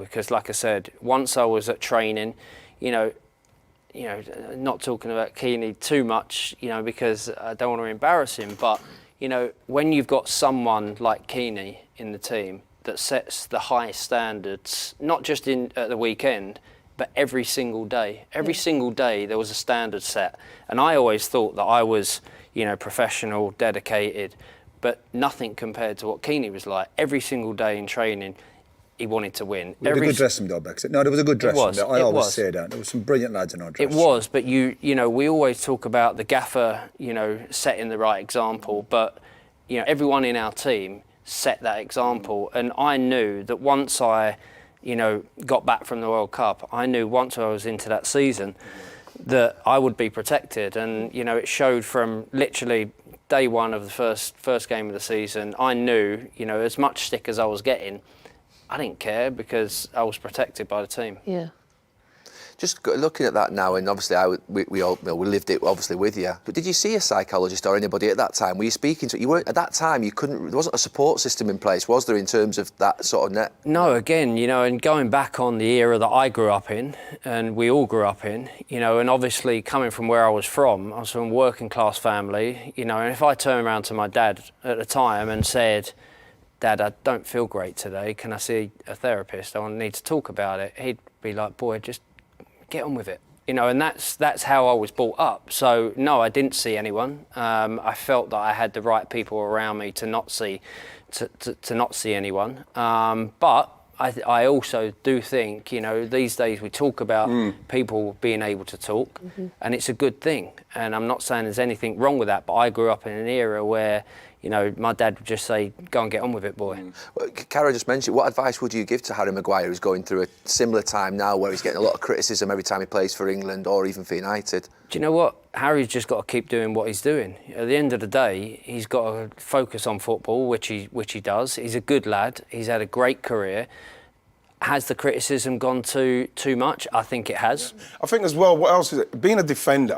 because, like I said, once I was at training, you know, not talking about Keane too much, because I don't want to embarrass him, but, when you've got someone like Keane in the team that sets the highest standards, not just at the weekend, but every single day. Every single day there was a standard set. And I always thought that I was, professional, dedicated, but nothing compared to what Keane was like. Every single day in training, he wanted to win. We had a good dressing room, though, Brexit. No, there was a good dressing room. I always say that. There were some brilliant lads in our dressing room. It was, but we always talk about the gaffer, setting the right example. But, everyone in our team set that example. And I knew that once I, got back from the World Cup, I knew once I was into that season that I would be protected. And, it showed from literally day one of the first game of the season. I knew, as much stick as I was getting, I didn't care because I was protected by the team. Yeah. Just looking at that now, and obviously we all we lived it obviously with you. But did you see a psychologist or anybody at that time? Were you speaking to? You weren't at that time. You couldn't. There wasn't a support system in place, was there, in terms of that sort of net? No. Again, and going back on the era that I grew up in, and we all grew up in, and obviously coming from where I was from a working class family, and if I turned around to my dad at the time and said, "Dad, I don't feel great today. Can I see a therapist? I need to talk about it." He'd be like, "Boy, just get on with it." And that's how I was brought up. So no, I didn't see anyone. I felt that I had the right people around me to not see anyone. But I also do think, these days we talk about people being able to talk, and it's a good thing. And I'm not saying there's anything wrong with that, but I grew up in an era where, my dad would just say, "Go and get on with it, boy." Well, Cara just mentioned, what advice would you give to Harry Maguire, who's going through a similar time now where he's getting a lot of criticism every time he plays for England or even for United? Do you know what? Harry's just got to keep doing what he's doing. At the end of the day, he's got to focus on football, which he does. He's a good lad. He's had a great career. Has the criticism gone too much? I think it has. I think as well, what else is it? Being a defender,